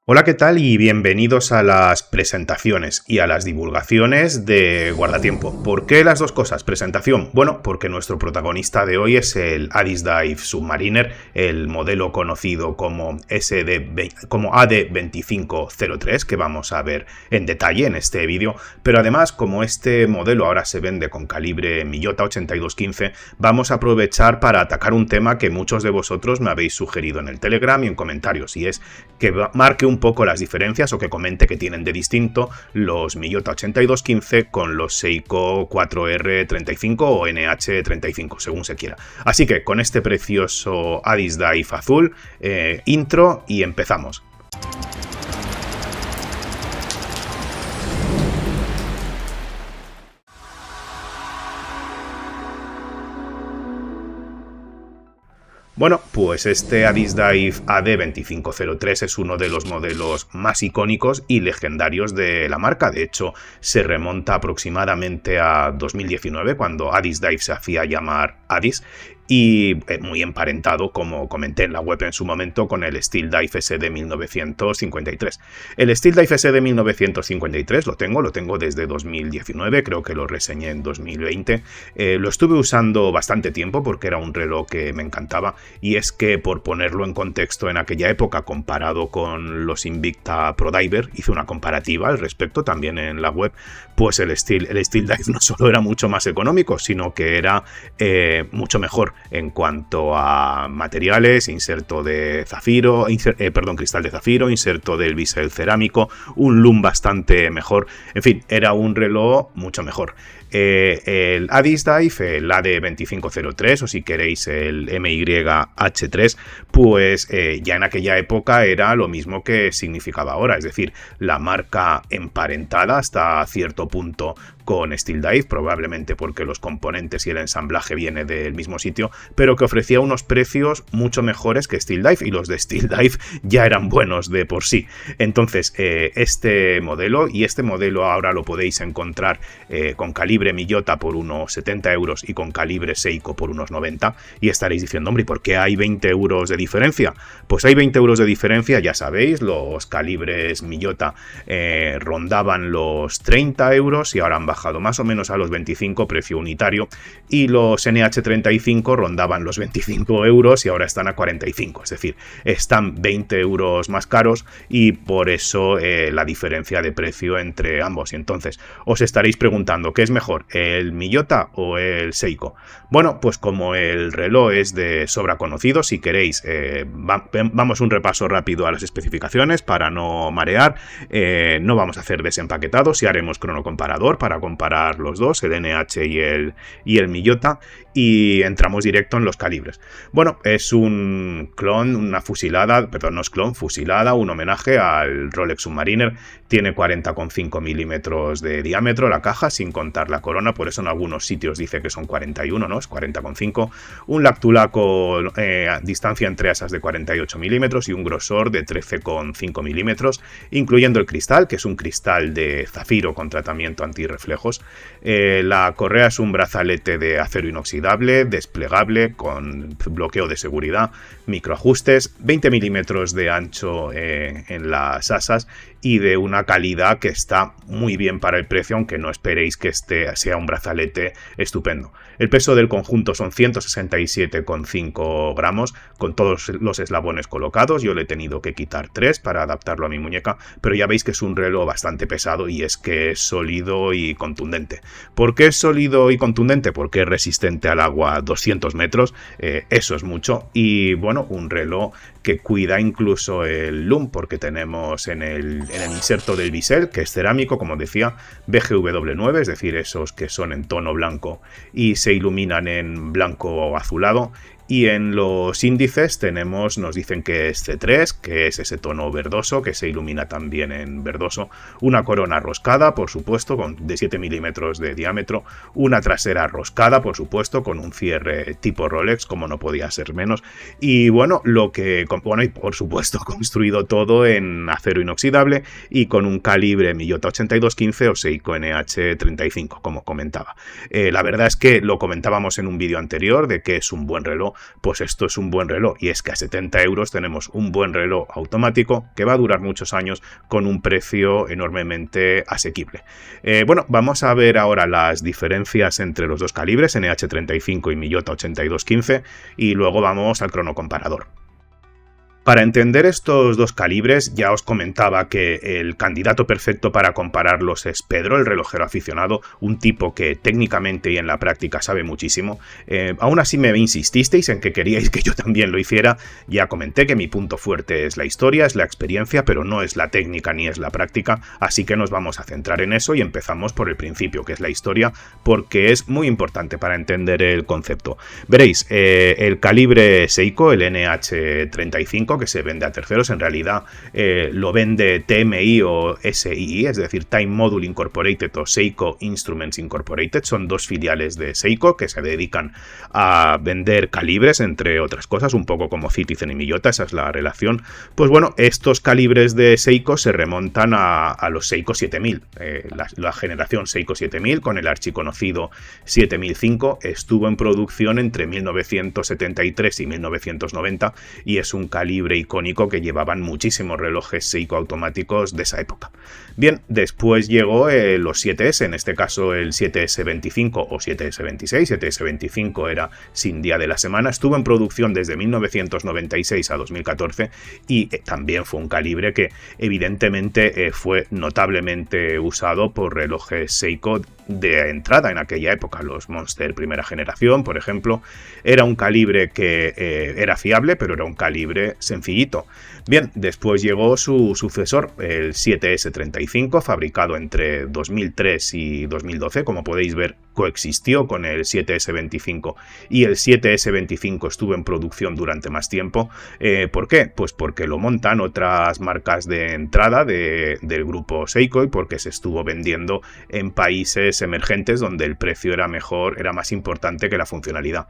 Hola, ¿qué tal? Y bienvenidos a las presentaciones y a las divulgaciones de Guardatiempo. ¿Por qué las dos cosas? Presentación. Bueno, porque nuestro protagonista de hoy es el Addis Dive Submariner, el modelo conocido como AD2503, que vamos a ver en detalle en este vídeo. Pero además, como este modelo ahora se vende con calibre Miyota 8215, vamos a aprovechar para atacar un tema que muchos de vosotros me habéis sugerido en el Telegram y en comentarios, y es que marque un poco las diferencias o que comente que tienen de distinto los Miyota 8215 con los Seiko 4R35 o NH35, según se quiera. Así que con este precioso Addis Dive azul, intro y empezamos. Bueno, pues este Addis Dive AD2503 es uno de los modelos más icónicos y legendarios de la marca. De hecho, se remonta aproximadamente a 2019, cuando Addis Dive se hacía llamar Addis, y muy emparentado, como comenté en la web en su momento, con el Steel Dive SD 1953. El Steel Dive SD 1953 lo tengo desde 2019, creo que lo reseñé en 2020. Lo estuve usando bastante tiempo porque era un reloj que me encantaba, y es que, por ponerlo en contexto, en aquella época, comparado con los Invicta Pro Diver, hice una comparativa al respecto también en la web, pues el Steel Dive no solo era mucho más económico, sino que era mucho mejor en cuanto a materiales: inserto de zafiro, cristal de zafiro, inserto del bisel cerámico, un loom bastante mejor, en fin, era un reloj mucho mejor. El Addis Dive, el AD2503, o si queréis el MYH3, pues ya en aquella época era lo mismo que significaba ahora, es decir, la marca emparentada hasta cierto punto con Steel Dive, probablemente porque los componentes y el ensamblaje viene del mismo sitio, pero que ofrecía unos precios mucho mejores que Steel Dive, y los de Steel Dive ya eran buenos de por sí. Entonces, este modelo ahora lo podéis encontrar con calibre Miyota por unos 70 euros y con calibre Seiko por unos 90, y estaréis diciendo: hombre, ¿por qué hay 20 euros de diferencia? Pues hay 20 euros de diferencia, ya sabéis, los calibres Miyota rondaban los 30 euros y ahora han bajado más o menos a los 25, precio unitario, y los NH35 rondaban los 25 euros y ahora están a 45, es decir, están 20 euros más caros, y por eso la diferencia de precio entre ambos. Y entonces os estaréis preguntando, ¿qué es mejor, el Miyota o el Seiko? Bueno, pues como el reloj es de sobra conocido, si queréis vamos un repaso rápido a las especificaciones para no marear. No vamos a hacer desempaquetados y haremos cronocomparador para comparar los dos, el NH y el Miyota, y entramos directo en los calibres. Bueno, es un clon, una fusilada, perdón, no es clon, fusilada, un homenaje al Rolex Submariner. Tiene 40,5 milímetros de diámetro la caja, sin contar la corona, por eso en algunos sitios dice que son 41, ¿no? Es 40,5. Un Lactula con distancia entre asas de 48 milímetros y un grosor de 13,5 milímetros, incluyendo el cristal, que es un cristal de zafiro con tratamiento antirreflejos. La correa es un brazalete de acero inoxidable, desplegable, con bloqueo de seguridad, microajustes, 20 milímetros de ancho en las asas, y de una calidad que está muy bien para el precio, aunque no esperéis que este sea un brazalete estupendo. El peso del conjunto son 167,5 gramos, con todos los eslabones colocados. Yo le he tenido que quitar 3 para adaptarlo a mi muñeca, pero ya veis que es un reloj bastante pesado, y es que es sólido y contundente. ¿Por qué es sólido y contundente? Porque es resistente al agua a 200 metros, eso es mucho, y bueno, un reloj que cuida incluso el loom, porque tenemos en el inserto del bisel, que es cerámico, como decía, BGW9, es decir, esos que son en tono blanco y se iluminan en blanco azulado. Y en los índices nos dicen que es C3, que es ese tono verdoso que se ilumina también en verdoso. Una corona roscada, por supuesto, de 7 milímetros de diámetro. Una trasera roscada, por supuesto, con un cierre tipo Rolex, como no podía ser menos. Y bueno, y por supuesto, construido todo en acero inoxidable y con un calibre Miyota 8215 o Seiko NH35, como comentaba. La verdad es que lo comentábamos en un vídeo anterior de que es un buen reloj, pues esto es un buen reloj. Y es que a 70 euros tenemos un buen reloj automático que va a durar muchos años con un precio enormemente asequible. Bueno, vamos a ver ahora las diferencias entre los dos calibres, NH35 y Miyota 8215, y luego vamos al cronocomparador. Para entender estos dos calibres, ya os comentaba que el candidato perfecto para compararlos es Pedro, el relojero aficionado, un tipo que técnicamente y en la práctica sabe muchísimo. Aún así me insististeis en que queríais que yo también lo hiciera. Ya comenté que mi punto fuerte es la historia, es la experiencia, pero no es la técnica ni es la práctica, así que nos vamos a centrar en eso y empezamos por el principio, que es la historia, porque es muy importante para entender el concepto. Veréis, el calibre Seiko, el NH35, que se vende a terceros, en realidad lo vende TMI o SII, es decir, Time Module Incorporated o Seiko Instruments Incorporated. Son dos filiales de Seiko que se dedican a vender calibres, entre otras cosas, un poco como Citizen y Miyota, esa es la relación. Pues bueno, estos calibres de Seiko se remontan a los Seiko 7000. La generación Seiko 7000 con el archiconocido 7005 estuvo en producción entre 1973 y 1990 y es un calibre icónico que llevaban muchísimos relojes Seiko automáticos de esa época. Bien, después llegó los 7S, en este caso el 7S25 o 7S26. 7S25 era sin día de la semana, estuvo en producción desde 1996 a 2014 y también fue un calibre que evidentemente fue notablemente usado por relojes Seiko de entrada en aquella época, los Monster primera generación, por ejemplo. Era un calibre que era fiable, pero era un calibre sencillito. Bien, después llegó su sucesor, el 7S35, fabricado entre 2003 y 2012. Como podéis ver, coexistió con el 7S25 y el 7S25 estuvo en producción durante más tiempo. ¿Por qué? Pues porque lo montan otras marcas de entrada del grupo Seiko y porque se estuvo vendiendo en países emergentes donde el precio era mejor, era más importante que la funcionalidad.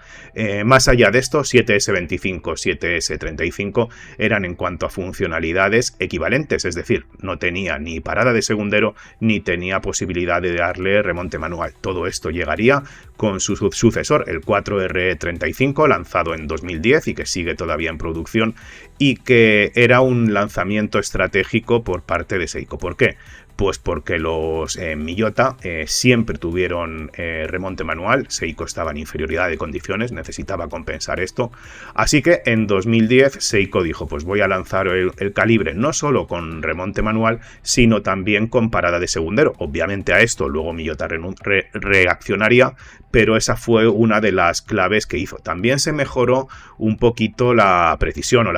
Más allá de esto, 7S25, 7S35 eran en cuanto a funcionalidades equivalentes, es decir, no tenía ni parada de segundero ni tenía posibilidad de darle remonte manual. Todo esto llegaría con su sucesor, el 4R35, lanzado en 2010 y que sigue todavía en producción, y que era un lanzamiento estratégico por parte de Seiko. ¿Por qué? Pues porque los Miyota siempre tuvieron remonte manual. Seiko estaba en inferioridad de condiciones, necesitaba compensar esto. Así que en 2010 Seiko dijo, pues voy a lanzar el calibre no solo con remonte manual, sino también con parada de segundero. Obviamente a esto luego Miyota reaccionaría, pero esa fue una de las claves que hizo. También se mejoró un poquito la precisión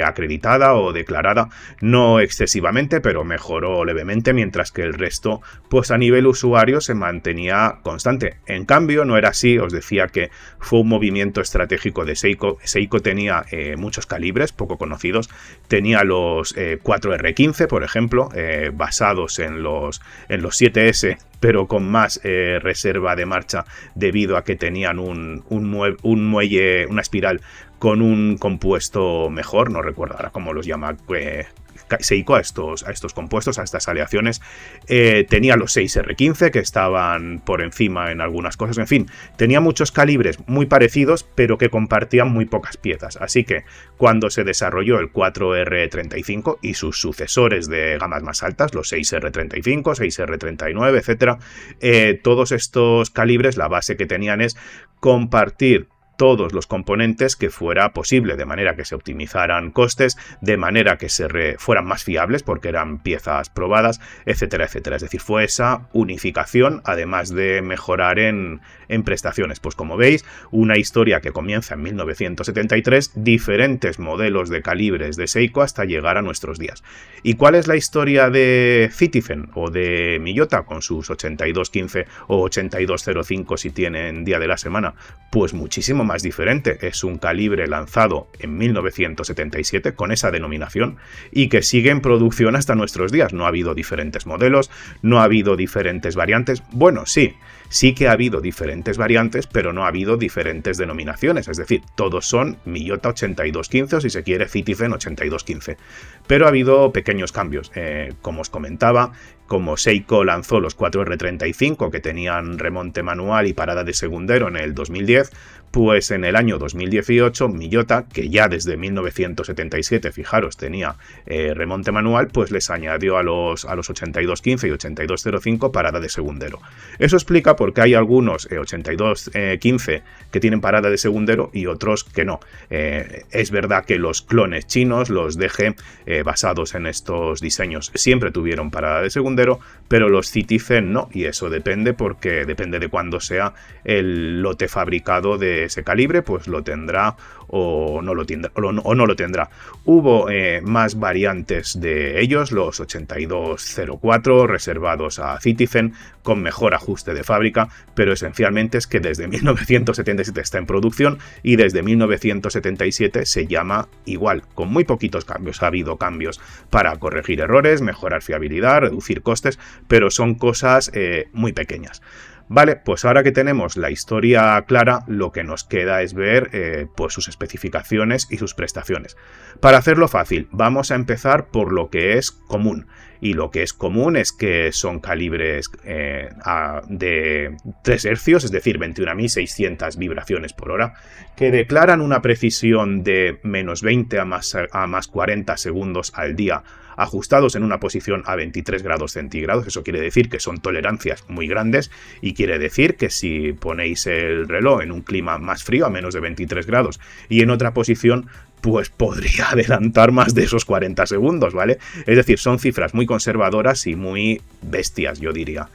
acreditada o declarada, no excesivamente, pero mejoró levemente, mientras que el resto, pues a nivel usuario se mantenía constante. En cambio, no era así. Os decía que fue un movimiento estratégico de Seiko. Seiko tenía muchos calibres poco conocidos. Tenía los 4R15, por ejemplo, basados en los 7S, pero con más reserva de marcha debido a que tenían un muelle, una espiral con un compuesto mejor. No recuerdo ahora cómo los llama Seiko a estos compuestos, a estas aleaciones. Tenía los 6R15 que estaban por encima en algunas cosas. En fin, tenía muchos calibres muy parecidos, pero que compartían muy pocas piezas. Así que cuando se desarrolló el 4R35 y sus sucesores de gamas más altas, los 6R35, 6R39, etc., todos estos calibres, la base que tenían es compartir todos los componentes que fuera posible, de manera que se optimizaran costes, de manera que fueran más fiables porque eran piezas probadas, etcétera, etcétera. Es decir, fue esa unificación, además de mejorar en prestaciones. Pues como veis, una historia que comienza en 1973, diferentes modelos de calibres de Seiko hasta llegar a nuestros días. ¿Y cuál es la historia de Citizen o de Miyota con sus 8215 o 8205 si tienen día de la semana? Pues muchísimo más diferente. Es un calibre lanzado en 1977 con esa denominación y que sigue en producción hasta nuestros días. No ha habido diferentes modelos, no ha habido diferentes variantes. Bueno, sí que ha habido diferentes variantes, pero no ha habido diferentes denominaciones. Es decir, todos son Miyota 8215 o, si se quiere, Citizen 8215. Pero ha habido pequeños cambios. Como os comentaba, como Seiko lanzó los 4R35 que tenían remonte manual y parada de segundero en el 2010, Pues en el año 2018, Miyota, que ya desde 1977, fijaros, tenía remonte manual, pues les añadió a los 82.15 y 82.05 parada de segundero. Eso explica por qué hay algunos 82.15 que tienen parada de segundero y otros que no. Es verdad que los clones chinos, los DG, basados en estos diseños, siempre tuvieron parada de segundero, pero los Citizen no, y eso depende porque depende de cuándo sea el lote fabricado de ese calibre, pues lo tendrá o no lo tendrá. Hubo más variantes de ellos, los 8204 reservados a Citizen con mejor ajuste de fábrica, pero esencialmente es que desde 1977 está en producción y desde 1977 se llama igual, con muy poquitos cambios. Ha habido cambios para corregir errores, mejorar fiabilidad, reducir costes, pero son cosas muy pequeñas. Vale, pues ahora que tenemos la historia clara, lo que nos queda es ver pues sus especificaciones y sus prestaciones. Para hacerlo fácil, vamos a empezar por lo que es común. Y lo que es común es que son calibres de 3 hercios, es decir, 21.600 vibraciones por hora, que declaran una precisión de menos 20 a más 40 segundos al día, ajustados en una posición a 23 grados centígrados. Eso quiere decir que son tolerancias muy grandes y quiere decir que si ponéis el reloj en un clima más frío, a menos de 23 grados, y en otra posición, pues podría adelantar más de esos 40 segundos, ¿vale? Es decir, son cifras muy conservadoras y muy bestias, yo diría.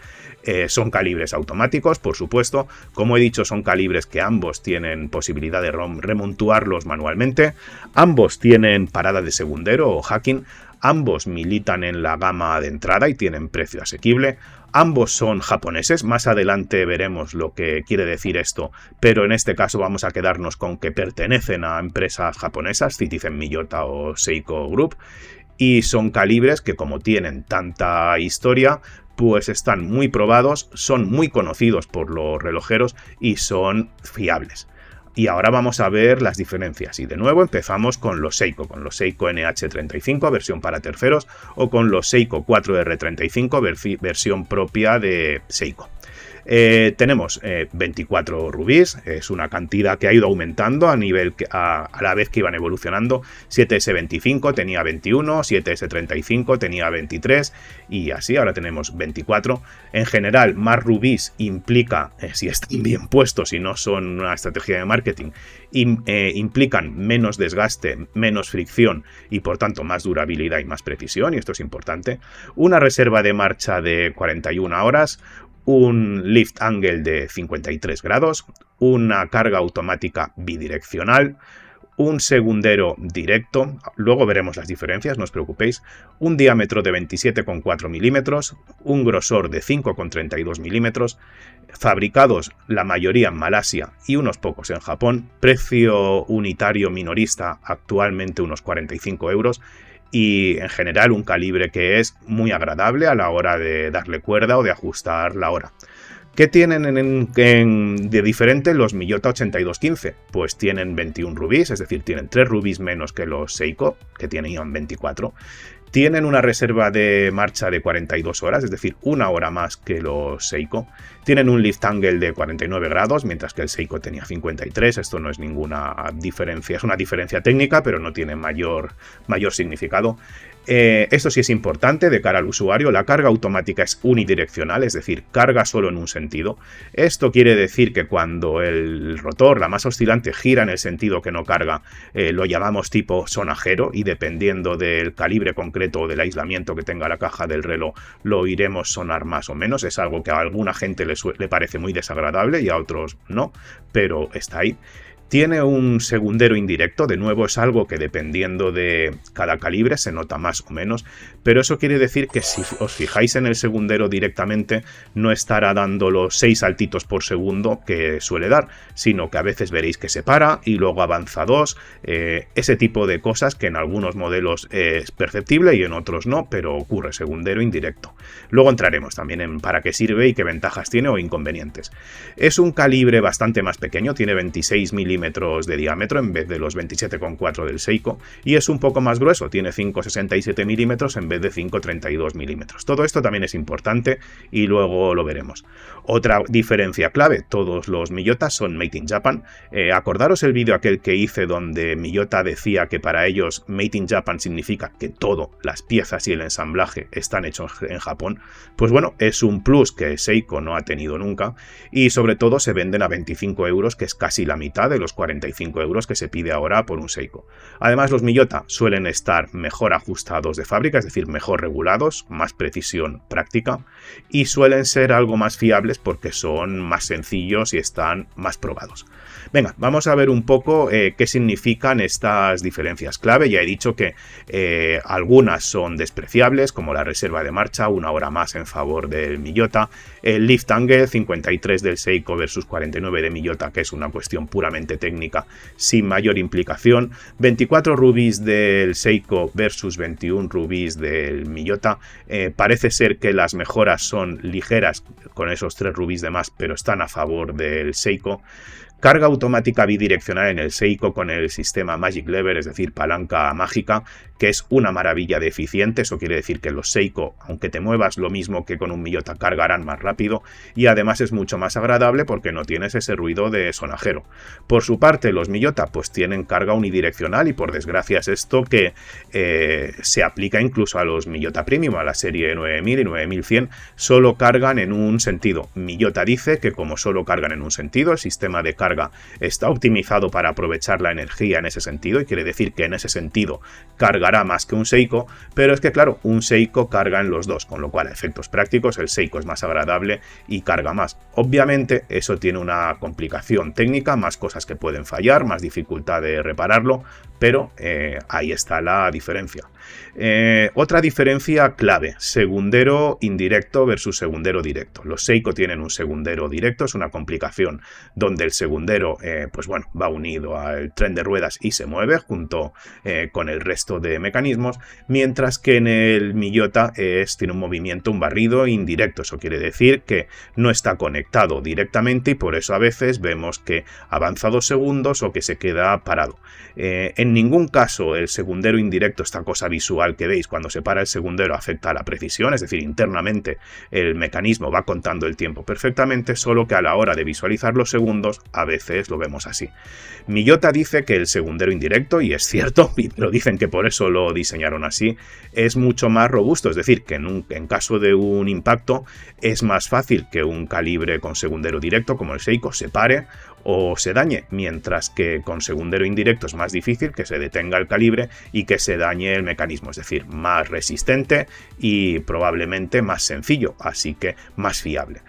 Son calibres automáticos, por supuesto. Como he dicho, son calibres que ambos tienen posibilidad de remontuarlos manualmente. Ambos tienen parada de segundero o hacking. Ambos militan en la gama de entrada y tienen precio asequible. Ambos son japoneses, más adelante veremos lo que quiere decir esto, pero en este caso vamos a quedarnos con que pertenecen a empresas japonesas, Citizen, Miyota o Seiko Group, y son calibres que, como tienen tanta historia, pues están muy probados, son muy conocidos por los relojeros y son fiables. Y ahora vamos a ver las diferencias. Y de nuevo empezamos con los Seiko NH35, versión para terceros, o con los Seiko 4R35, versión propia de Seiko. Tenemos 24 rubíes, es una cantidad que ha ido aumentando a la vez que iban evolucionando. 7S25 tenía 21, 7S35 tenía 23 y así ahora tenemos 24. En general, más rubíes implica, si están bien puestos y no son una estrategia de marketing, implican menos desgaste, menos fricción y por tanto más durabilidad y más precisión, y esto es importante. Una reserva de marcha de 41 horas, un lift angle de 53 grados, una carga automática bidireccional, un segundero directo, luego veremos las diferencias, no os preocupéis, un diámetro de 27,4 milímetros, un grosor de 5,32 milímetros, fabricados la mayoría en Malasia y unos pocos en Japón, precio unitario minorista actualmente unos 45 euros, y en general un calibre que es muy agradable a la hora de darle cuerda o de ajustar la hora. ¿Qué tienen de diferente los Miyota 8215? Pues tienen 21 rubíes, es decir, tienen 3 rubíes menos que los Seiko, que tenían 24. Tienen una reserva de marcha de 42 horas, es decir, una hora más que los Seiko. Tienen un lift angle de 49 grados, mientras que el Seiko tenía 53. Esto no es ninguna diferencia, es una diferencia técnica, pero no tiene mayor significado. Esto sí es importante de cara al usuario. La carga automática es unidireccional, es decir, carga solo en un sentido. Esto quiere decir que cuando el rotor, la masa oscilante, gira en el sentido que no carga, lo llamamos tipo sonajero, y dependiendo del calibre concreto o del aislamiento que tenga la caja del reloj, lo oiremos sonar más o menos. Es algo que a alguna gente le parece muy desagradable y a otros no, pero está ahí. Tiene un segundero indirecto, de nuevo es algo que dependiendo de cada calibre se nota más o menos, pero eso quiere decir que si os fijáis en el segundero directamente no estará dando los 6 saltitos por segundo que suele dar, sino que a veces veréis que se para y luego avanza 2, ese tipo de cosas que en algunos modelos es perceptible y en otros no, pero ocurre, segundero indirecto. Luego entraremos también en para qué sirve y qué ventajas tiene o inconvenientes. Es un calibre bastante más pequeño, tiene 26 milímetros milímetros de diámetro en vez de los 27,4 del Seiko, y es un poco más grueso, tiene 5,67 milímetros en vez de 5,32 milímetros. Todo esto también es importante y luego lo veremos. Otra diferencia clave, todos los Miyota son Made in Japan. Acordaros el vídeo aquel que hice donde Miyota decía que para ellos Made in Japan significa que todo, las piezas y el ensamblaje están hechos en Japón. Pues bueno, es un plus que Seiko no ha tenido nunca, y sobre todo se venden a 25 euros, que es casi la mitad de los 45 euros que se pide ahora por un Seiko. Además, los Miyota suelen estar mejor ajustados de fábrica, es decir, mejor regulados, más precisión práctica, y suelen ser algo más fiables porque son más sencillos y están más probados. Venga, vamos a ver un poco qué significan estas diferencias clave. Ya he dicho que algunas son despreciables, como la reserva de marcha, 1 hora más en favor del Miyota, el lift angle 53 del Seiko versus 49 de Miyota, que es una cuestión puramente técnica sin mayor implicación, 24 rubíes del Seiko versus 21 rubíes del Miyota. Parece ser que las mejoras son ligeras con esos 3 rubíes de más, pero están a favor del Seiko. Carga automática bidireccional en el Seiko con el sistema Magic Lever, es decir, palanca mágica, que es una maravilla de eficiente. Eso quiere decir que los Seiko, aunque te muevas lo mismo que con un Miyota, cargarán más rápido, y además es mucho más agradable porque no tienes ese ruido de sonajero. Por su parte, los Miyota pues tienen carga unidireccional, y por desgracia es esto que se aplica incluso a los Miyota Premium, a la serie 9000 y 9100, solo cargan en un sentido. Miyota dice que como solo cargan en un sentido, el sistema de carga está optimizado para aprovechar la energía en ese sentido, y quiere decir que en ese sentido cargará más que un Seiko, pero es que claro, un Seiko carga en los dos, con lo cual a efectos prácticos el Seiko es más agradable y carga más. Obviamente eso tiene una complicación técnica, más cosas que pueden fallar, más dificultad de repararlo, pero ahí está la diferencia. Otra diferencia clave, segundero indirecto versus segundero directo. Los Seiko tienen un segundero directo, es una complicación donde el segundero pues bueno, va unido al tren de ruedas y se mueve junto con el resto de mecanismos, mientras que en el Miyota tiene un movimiento, un barrido indirecto. Eso quiere decir que no está conectado directamente, y por eso a veces vemos que avanza 2 segundos o que se queda parado. En ningún caso el segundero indirecto, esta cosa visual que veis cuando se para el segundero, afecta a la precisión, es decir, internamente el mecanismo va contando el tiempo perfectamente, solo que a la hora de visualizar los segundos a veces lo vemos así. Miyota dice que el segundero indirecto, y es cierto, pero dicen que por eso lo diseñaron así, es mucho más robusto, es decir, que en caso de un impacto es más fácil que un calibre con segundero directo como el Seiko se pare o se dañe, mientras que con segundero indirecto es más difícil que se detenga el calibre y que se dañe el mecanismo, es decir, más resistente y probablemente más sencillo, así que más fiable,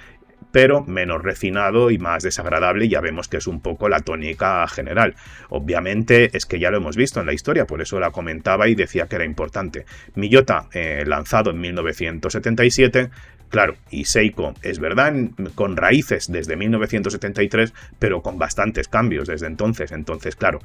pero menos refinado y más desagradable. Ya vemos que es un poco la tónica general. Obviamente es que ya lo hemos visto en la historia, por eso la comentaba y decía que era importante. Miyota, lanzado en 1977, claro, y Seiko, es verdad, con raíces desde 1973, pero con bastantes cambios desde entonces. Entonces, claro,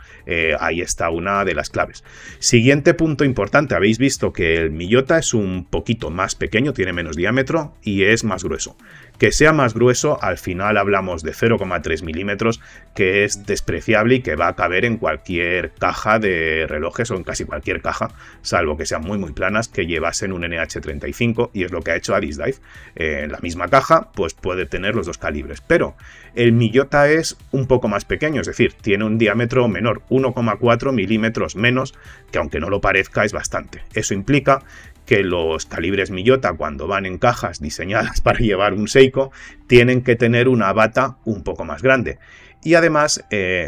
ahí está una de las claves. Siguiente punto importante, habéis visto que el Miyota es un poquito más pequeño, tiene menos diámetro y es más grueso. Que sea más grueso, al final hablamos de 0,3 milímetros, que es despreciable y que va a caber en cualquier caja de relojes, o en casi cualquier caja, salvo que sean muy planas, que llevasen un NH35, y es lo que ha hecho Addis Dive. En la misma caja pues puede tener los dos calibres, pero el Miyota es un poco más pequeño, es decir, tiene un diámetro menor, 1,4 milímetros menos, que aunque no lo parezca es bastante. Eso implica que los calibres Miyota, cuando van en cajas diseñadas para llevar un Seiko, tienen que tener una bata un poco más grande. Y además,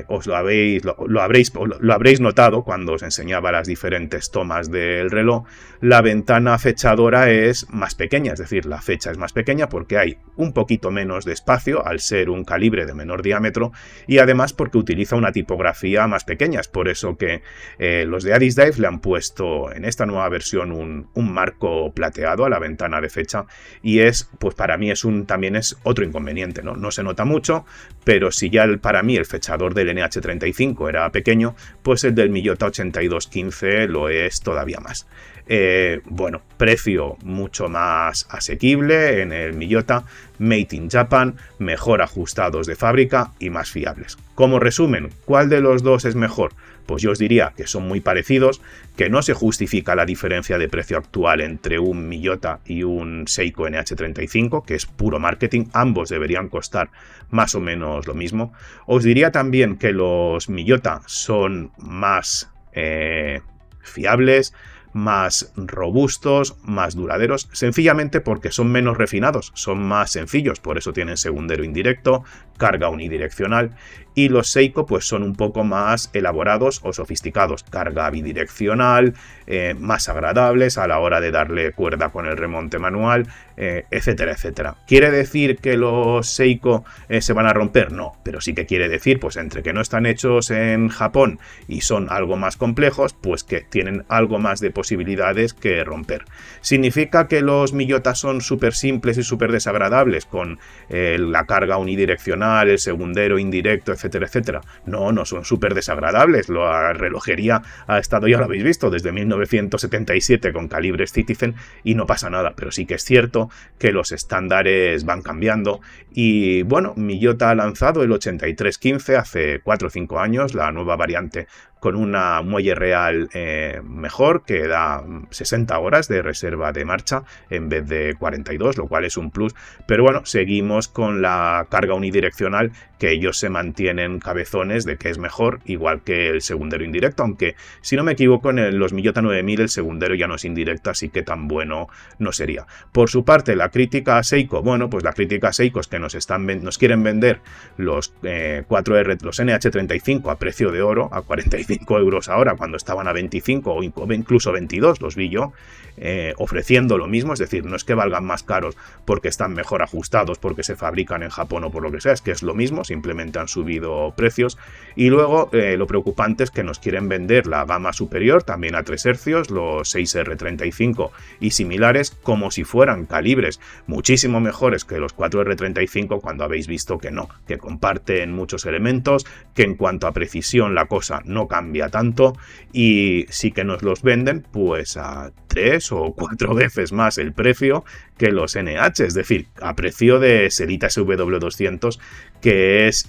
os lo habréis notado cuando os enseñaba las diferentes tomas del reloj, la ventana fechadora es más pequeña, es decir, la fecha es más pequeña porque hay un poquito menos de espacio al ser un calibre de menor diámetro, y además porque utiliza una tipografía más pequeña. Es por eso que los de Addis Dive le han puesto en esta nueva versión un marco plateado a la ventana de fecha, y pues para mí también es otro inconveniente, ¿no? No se nota mucho, pero si ya para mí el fechador del NH35 era pequeño, pues el del Miyota 8215 lo es todavía más. Bueno, precio mucho más asequible en el Miyota, made in Japan, mejor ajustados de fábrica y más fiables. Como resumen, ¿cuál de los dos es mejor? Pues yo os diría que son muy parecidos, que no se justifica la diferencia de precio actual entre un Miyota y un Seiko NH35, que es puro marketing, ambos deberían costar más o menos lo mismo. Os diría también que los Miyota son más fiables, más robustos, más duraderos, sencillamente porque son menos refinados, son más sencillos, por eso tienen segundero indirecto, carga unidireccional, y los Seiko pues son un poco más elaborados o sofisticados, carga bidireccional, más agradables a la hora de darle cuerda con el remonte manual, etcétera, etcétera. ¿Quiere decir que los Seiko se van a romper? No, pero sí que quiere decir, pues entre que no están hechos en Japón y son algo más complejos, pues que tienen algo más de posibilidades que romper. ¿Significa que los Miyota son súper simples y súper desagradables con la carga unidireccional, el segundero indirecto, etcétera, etcétera? No, no son súper desagradables. La relojería ha estado, ya lo habéis visto, desde 1977 con calibres Citizen y no pasa nada, pero sí que es cierto que los estándares van cambiando y bueno, Miyota ha lanzado el 8315 hace 4 o 5 años, la nueva variante con una muelle real mejor, que da 60 horas de reserva de marcha en vez de 42, lo cual es un plus. Pero bueno, seguimos con la carga unidireccional, que ellos se mantienen cabezones de que es mejor, igual que el segundero indirecto, aunque si no me equivoco en los Miyota 9000 el segundero ya no es indirecto, así que tan bueno no sería. Por su parte, la crítica a Seiko, bueno, pues la crítica a Seiko es que nos quieren vender los 4R, los NH35 a precio de oro, a 45 euros ahora, cuando estaban a 25 o incluso 22, los vi yo, ofreciendo lo mismo, es decir, no es que valgan más caros porque están mejor ajustados, porque se fabrican en Japón o por lo que sea, es que es lo mismo, simplemente han subido precios. Y luego lo preocupante es que nos quieren vender la gama superior, también a 3 hercios, los 6R35 y similares, como si fueran calibres muchísimo mejores que los 4R35, cuando habéis visto que no, que comparten muchos elementos, que en cuanto a precisión la cosa no cambia tanto y sí que nos los venden pues a 3 o 4 veces más el precio que los NH, es decir, a precio de Serita SW200, que es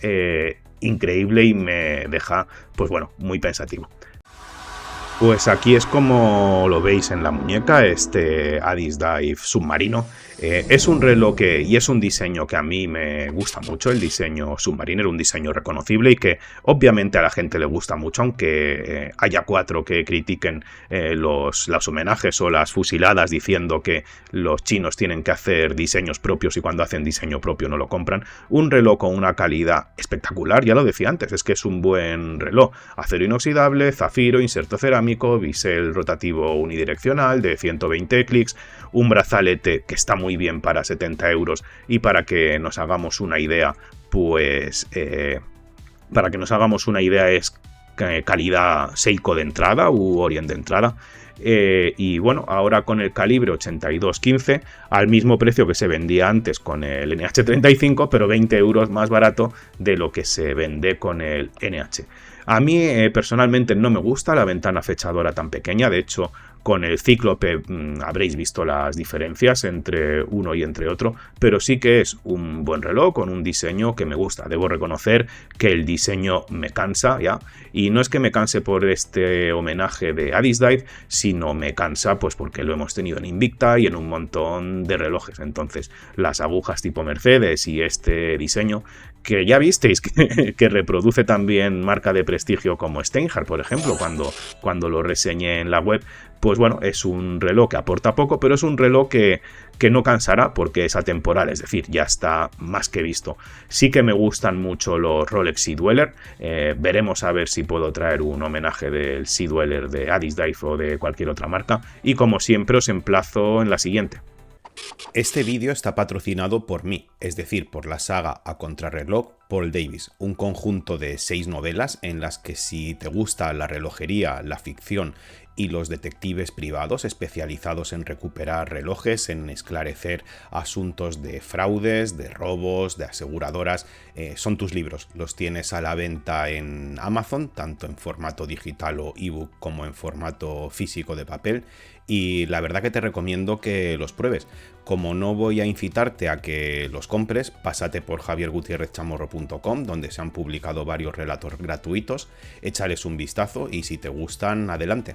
increíble y me deja, pues bueno, muy pensativo. Pues aquí es como lo veis en la muñeca, este Adis Dive submarino. Es un reloj y es un diseño que a mí me gusta mucho, el diseño submarino, un diseño reconocible y que obviamente a la gente le gusta mucho, aunque haya 4 que critiquen los homenajes o las fusiladas diciendo que los chinos tienen que hacer diseños propios y cuando hacen diseño propio no lo compran. Un reloj con una calidad espectacular, ya lo decía antes, es que es un buen reloj. Acero inoxidable, zafiro, inserto cerámico, bisel rotativo unidireccional de 120 clics, un brazalete que está muy bien para 70 euros y para que nos hagamos una idea, pues es calidad Seiko de entrada u Orient de entrada. Y bueno, ahora con el calibre 8215 al mismo precio que se vendía antes con el NH35, pero 20 euros más barato de lo que se vende con el NH. A mí personalmente no me gusta la ventana fechadora tan pequeña, de hecho con el Cíclope habréis visto las diferencias entre uno y entre otro, pero sí que es un buen reloj con un diseño que me gusta. Debo reconocer que el diseño me cansa ya, y no es que me canse por este homenaje de Adis Dive, sino me cansa pues porque lo hemos tenido en Invicta y en un montón de relojes. Entonces las agujas tipo Mercedes y este diseño que ya visteis que reproduce también marca de prestigio como Steinhardt, por ejemplo, cuando lo reseñé en la web, pues bueno, es un reloj que aporta poco, pero es un reloj que no cansará porque es atemporal, es decir, ya está más que visto. Sí que me gustan mucho los Rolex Sea Dweller, veremos a ver si puedo traer un homenaje del Sea Dweller de Adis Dive o de cualquier otra marca, y como siempre os emplazo en la siguiente. Este vídeo está patrocinado por mí, es decir, por la saga A Contrarreloj Paul Davis, un conjunto de 6 novelas en las que si te gusta la relojería, la ficción y los detectives privados especializados en recuperar relojes, en esclarecer asuntos de fraudes, de robos, de aseguradoras, son tus libros. Los tienes a la venta en Amazon, tanto en formato digital o ebook como en formato físico de papel, y la verdad que te recomiendo que los pruebes. Como no voy a incitarte a que los los compres, pásate por javiergutierrezchamorro.com, donde se han publicado varios relatos gratuitos, échales un vistazo y si te gustan, adelante.